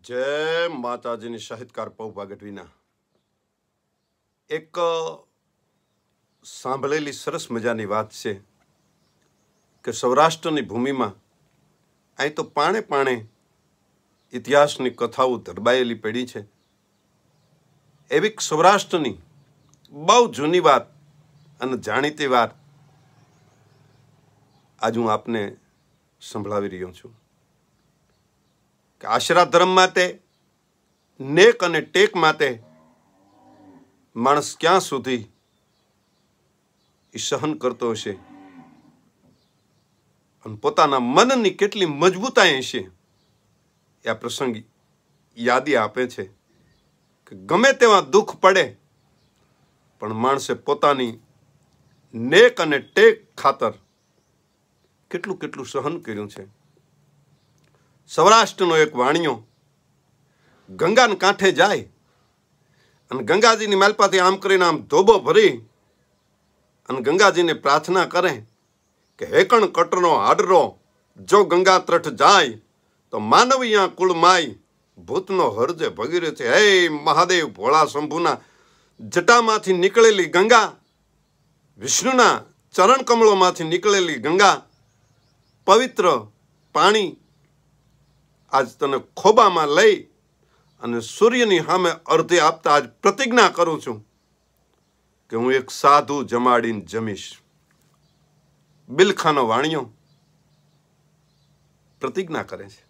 જય માતાજીની સાહિત્યકાર પૌભા ગઢવીના એક સાંભળેલી સરસ મજાની વાત છે કે સૌરાષ્ટ્રની ભૂમિમાં અહીં તો પાણે પાણે ઇતિહાસની કથાઓ ધરબાયેલી પડી છે. એવી સૌરાષ્ટ્રની બહુ જૂની વાત અને જાણીતી વાત આજ હું આપને સંભળાવી રહ્યો છું કે આશરા ધર્મ માટે, નેક અને ટેક માટે માણસ ક્યાં સુધી એ સહન કરતો હશે અને પોતાના મનની કેટલી મજબૂતાઈ હશે એ આ પ્રસંગ યાદી આપે છે કે ગમે તેવા દુઃખ પડે પણ માણસે પોતાની નેક અને ટેક ખાતર કેટલું કેટલું સહન કર્યું છે. સૌરાષ્ટ્રનો એક વાણિયો ગંગાને કાંઠે જાય અને ગંગાજીની માલપાથી આમ કરીને આમ ધોબો ભરી અને ગંગાજીને પ્રાર્થના કરે કે હેકણ કટનો હાડરો જો ગંગા ત્રઠ જાય તો માનવીયા કુળ માય ભૂતનો હરજે ભગીરથ. હે મહાદેવ ભોળા શંભુના જટામાંથી નીકળેલી ગંગા, વિષ્ણુના ચરણ કમળોમાંથી નીકળેલી ગંગા, પવિત્ર પાણી આજ તને ખોબામાં લઈ અને સૂર્યની સામે અર્ધે આપતા આજ પ્રતિજ્ઞા કરું છું કે હું એક સાધુ જમાડીને જમીશ. બિલખાનો વાણિયો પ્રતિજ્ઞા કરે છે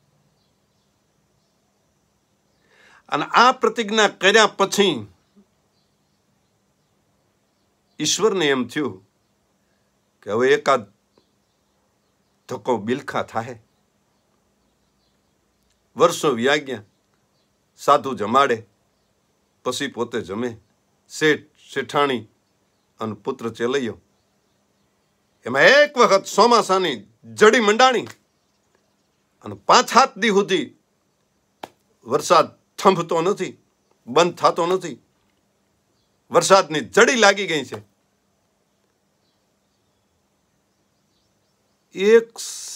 અને આ પ્રતિજ્ઞા કર્યા પછી ઈશ્વરને એમ થયું કે હવે એકાદ ધક્કો બિલખા થાય. વર્ષો વ્યા ગયા, સાધુ જમાડે પછી પોતે જમે. શેઠ, શેઠાણી અને પુત્ર ચેલૈયો. એમાં એક વખત ચોમાસાની જડી મંડાણી અને 5-7 દી સુધી વરસાદ થંભતો નથી, બંધ થતો નથી. વરસાદની જડી લાગી ગઈ છે. એક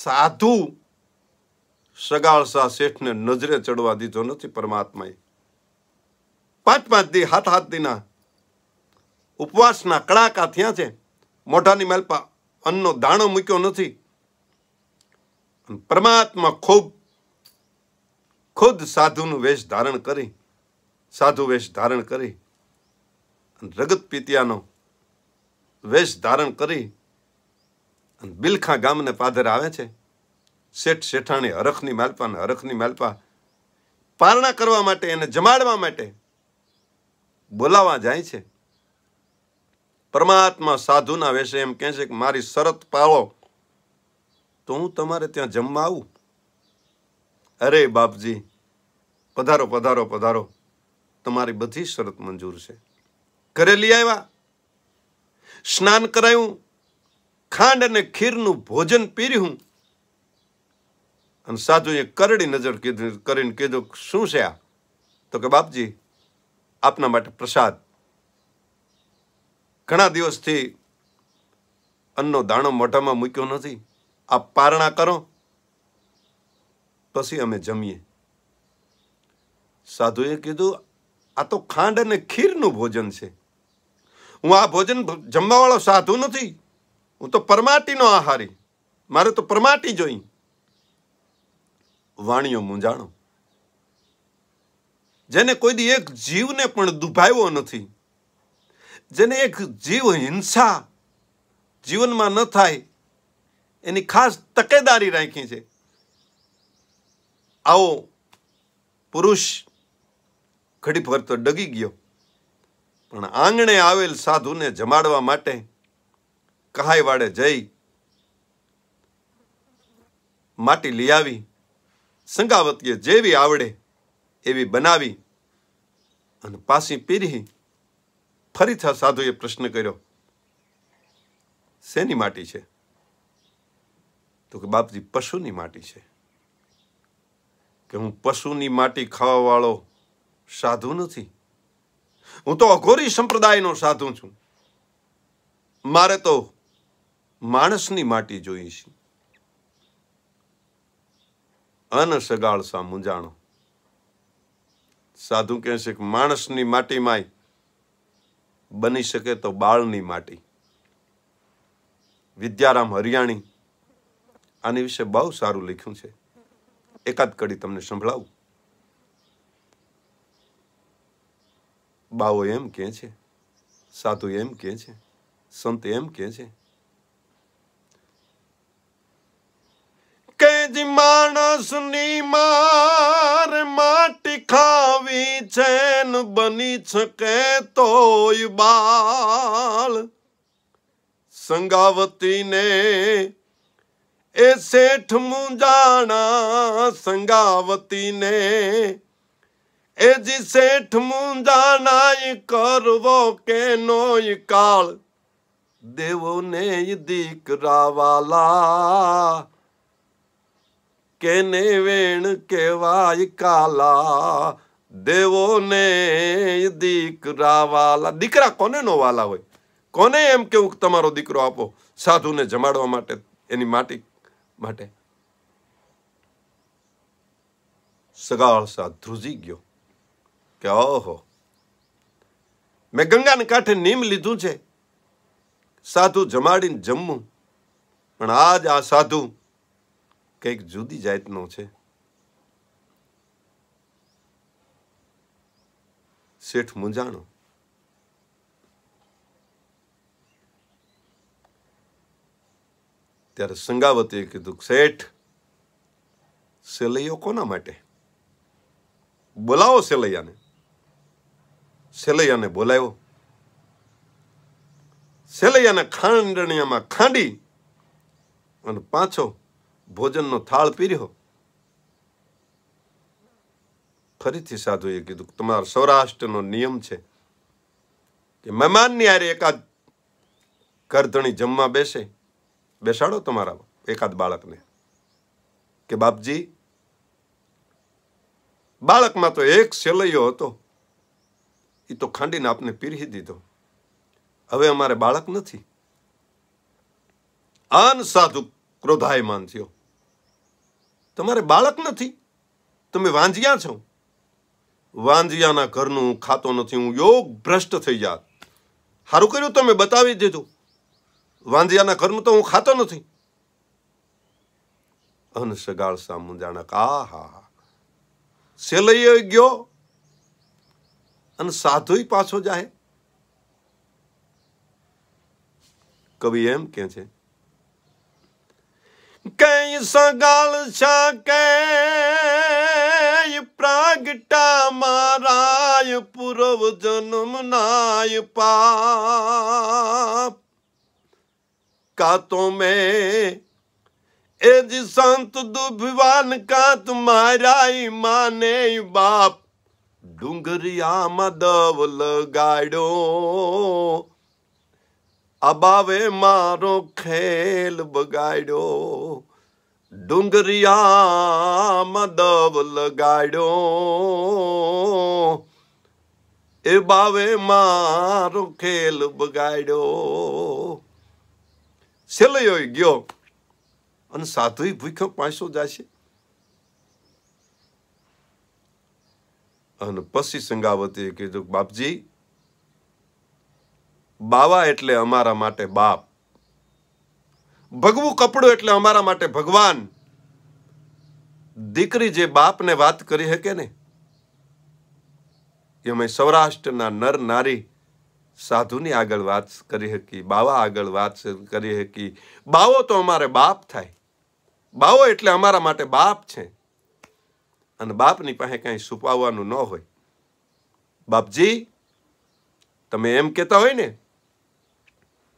સાધુ સગાળસા શેઠને નજરે ચડવા દીધો નથી પરમાત્માએ. 5-5 દી, 7-7 દીના ઉપવાસના કડાકા થયા છે. મોઢાની માલપા અન્નનો દાણો મૂક્યો નથી. પરમાત્મા ખુદ સાધુનું વેશ ધારણ કરી, સાધુ વેશ ધારણ કરી, રગત પીતિયાનો વેશ ધારણ કરી અને બિલખા ગામને પાદર આવે છે. શેઠ શેઠાણી હરખની માલપા ને હરખની માલપા પારણા કરવા માટે, એને જમાડવા માટે બોલાવા જાય છે. પરમાત્મા સાધુના વેશે એમ કહે છે કે મારી શરત પાળો તો હું તમારે ત્યાં જમવા આવું. અરે બાપજી, પધારો પધારો પધારો, તમારી બધી શરત મંજૂર છે. ઘરે લઈ આવ્યા, સ્નાન કરાયું, ખાંડ અને ખીરનું ભોજન પીર્યું અને સાધુએ કરડી નજર કરીને કીધું શું છે આ? તો કે બાપજી, આપના માટે પ્રસાદ. ઘણા દિવસથી અન્નનો દાણો મોઢામાં મૂક્યો નથી, આપ પારણા કરો પછી અમે જમીએ. સાધુએ કીધું આ તો ખાંડ અને ખીરનું ભોજન છે. હું આ ભોજન જમવા વાળો સાધુ નથી, હું તો પરમાટીનો આહારી, મારે તો પરમાટી જોઈ. વાણિયો મૂંઝાણો, જેને કોઈ દી એક જીવને પણ દુભાવ્યો નથી, જેને એક જીવ હિંસા જીવનમાં ન થાય એની ખાસ તકેદારી રાખી છે. આવો પુરુષ ઘડી ભર તો ડગી ગયો, પણ આંગણે આવેલ સાધુને જમાડવા માટે કહાઈ વાડે જઈ માટી લઈ આવી, સંગાવતીએ જેવી આવડે એવી બનાવી અને પાછી પીરી. ફરીથી સાધુએ પ્રશ્ન કર્યો, શેની માટી છે? તો કે બાપજી, પશુની માટી છે. કે હું પશુની માટી ખાવા વાળો સાધુ નથી, હું તો અઘોરી સંપ્રદાયનો સાધુ છું. મારે તો માણસની માટી જોઈ છે. અન સગાળસા મૂંઝાણો. સાધુ કહે છે કે માણસની માટીમાંય બની શકે તો બાળની માટી. વિદ્યારામ હરિયાણી આની વિશે બહુ સારું લખ્યું છે. એકાદ કડી તમને સંભળાવું. બાવો એમ કહે છે, સાધુ એમ કહે છે, સંત એમ કહે છે કે જ માણસની માર માટી ખાવી છે ને બની શકે તોય બાળ. સંગાવતીને એ શેઠ મુંજાણા, સંગાવતીને એ જી શેઠ મુંજાણા કરવો કે નોય કાળ. દેવો ને દીકરા વાલા કેને વેણ કેવાય કાલા. દેવો ને દીકરા વાલા. દીકરા કોને નો વાલા હોય? કોને એમ કેવું તમારો દીકરો આપો સાધુને જમાડવા માટે, એની માટી માટે? સગાળ સા ધ્રુજી ગયો કે ઓહો, મેં ગંગાને કાંઠે નીમ લીધું છે સાધુ જમાડીને જમવું, પણ આજ આ સાધુ કંઈક જુદી જાતનો છે. શેઠ મૂંઝાણો. ત્યારે સંગાવતીએ કીધું, શેઠ સેલૈયો કોના માટે? બોલાવો સેલૈયાને. સેલૈયાને બોલાવ્યો. સેલૈયાને ખાંડણીયામાં ખાંડી અને પાછો ભોજનનો થાળ પીર્યો. ફરીથી સાધુએ કીધું, તમારા સૌરાષ્ટ્રનો નિયમ છે કે મહેમાનની હારે એકાદ કરધણી જમવા બેસે, બેસાડો તમારા એકાદ બાળકને. કે બાપજી, બાળકમાં તો એક સેલૈયો હતો, એ તો ખાંડીને આપને પીરહી દીધો. હવે અમારે બાળક નથી. અન સાધુ ક્રોધાયમાન થયો. તમારે બાળક નથી? તમે વાંજિયા છો. વાંજિયાના ઘરનું હું ખાતો નથી, હું યોગ ભ્રષ્ટ થઈ જાત. સારું કર્યું તમે બતાવી દીધું. વાંજિયાના ઘરનું તો હું ખાતો નથી. અન સગાળ સા મુંજાણા. આહા, સેલૈયો ગયો અને સાધુય પાછો જાય. કવિ એમ કે છે, કઈ સગાળ શા કે પ્રાગટા મારાય પૂર્વ જન્મ નાય પાપ. કા તો મેં એ જ સંત દુભવાન કા તુમારાય માને બાપ. ડુંગરિયામાં દવ લગાડ્યો, અબાવે મારો ખેલ બગાડ્યો. ડુંગરિયામાં દવ લગાડ્યો, એ બાવે મારો ખેલ બગાડ્યો. સેલૈયો ગયો અને સાધુય ભૂખ્યો પાછો જશે. અને પછી સંગાવતીએ કીધું, બાપજી, બાવા એટલે અમારા માટે બાપ, ભગવું કપડું એટલે અમારા માટે ભગવાન. દીકરી જે બાપને વાત કરી શકે ને, એ અમે સૌરાષ્ટ્રના નર નારી સાધુની આગળ વાત કરી શકી, બાવા આગળ વાત કરી શકી. બાવો તો અમારે બાપ થાય. બાવો એટલે અમારા માટે બાપ છે. અને બાપની પાસે કઈ છુપાવવાનું ન હોય. બાપજી, તમે એમ કહેતા હોય ને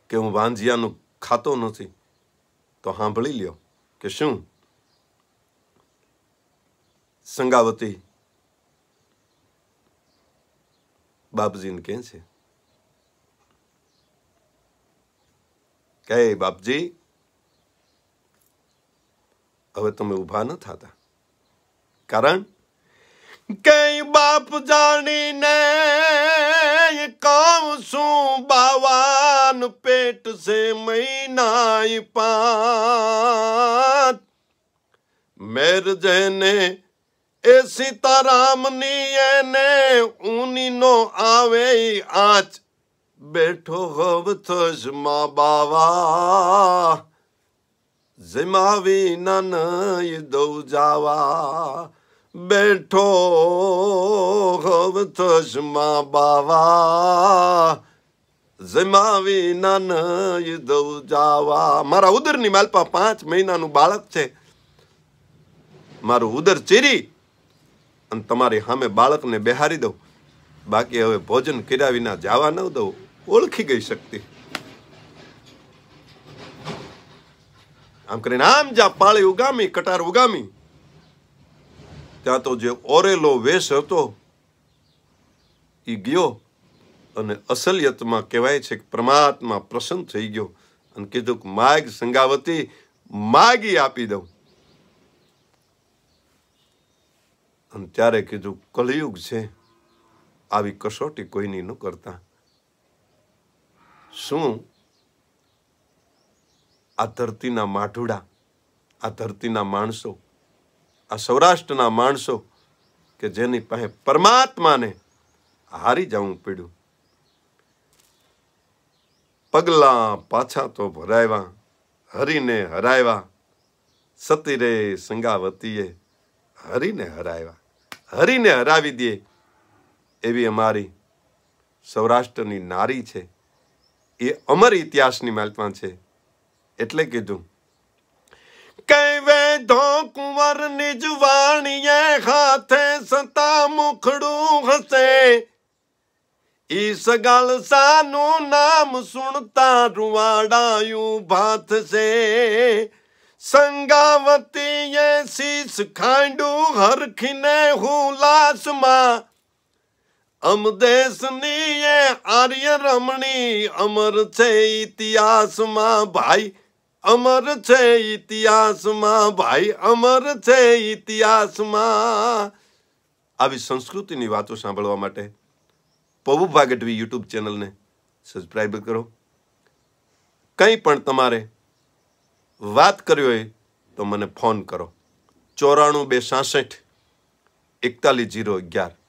કે હું વાંજિયાનું ખાતો નથી, તો સાંભળી લ્યો કે શું. સંગાવતી બાપજીને કહે છે કે બાપજી, હવે તમે ઊભા ન થતા. કારણ કઈ બાપ જાણીને કહું છું, બાવાન પેટ સે મહિનાય પાંચ. મેર જેને એ સીતારામની એને ઊની નો આવે આંચ બેઠો હવ થશ માં બાવા જમાવી નય દઉં જાવા બેઠો હવ થશ માં બાવા જમાવી નય દઉં જાવા. મારા ઉદરની માલપા 5 મહિનાનું બાળક છે. મારું ઉદર ચીરી અને તમારી સામે બાળકને બેહારી દઉં. બાકી હવે ભોજન કર્યા વિના જવા ન દઉં. ઓળખી ગઈ શક્તિ. આમ કરીને આમ જ્યાં પાળી ઉગામી, કટાર ઉગામી, ત્યાં તો જે ઓરેલો વેશ હતો એ ગયો અને અસલિયતમાં કહેવાય છે કે પરમાત્મા પ્રસન્ન થઈ ગયો અને કીધું કે માગ સંગાવતી માગી આપી દઉં. અને ત્યારે કીધું કલયુગ છે, આવી કસોટી કોઈની ન કરતા. શું આ ધરતીના માઠુડા, આ ધરતીના માણસો, આ સૌરાષ્ટ્રના માણસો કે જેની પાસે પરમાત્માને હારી જવું પડ્યું, પગલા પાછા તો ભરાવ્યા, હરીને હરાવ્યા, સતી રે સંગાવતીએ હરીને હરાવ્યા. હરીને હરાવી દે એવી અમારી સૌરાષ્ટ્રની નારી છે. એ અમર ઇતિહાસની માલપા છે. એટલે કીધું કહેવે ધો કુંવર નિજ વાણીએ હાથે સતા મુખડું હસે ઈ સગાલ સાનું નામ સુણતા રૂવાડાયું ભાત છે સંગાવતીએ શીશ ખાંડું હરખીને હુલાસમાં અમદેશની એ આર્ય રમણી અમર છે ઇતિહાસમાં ભાઈ અમર છે ઇતિહાસમાં ભાઈ અમર છે ઇતિહાસમાં. આવી સંસ્કૃતિની વાતો સાંભળવા માટે પવુભા ગઢવી યુટ્યુબ ચેનલને સબસ્ક્રાઈબ કરો. કંઈ પણ તમારે વાત કરવી હોય તો મને ફોન કરો 94 266 41 011.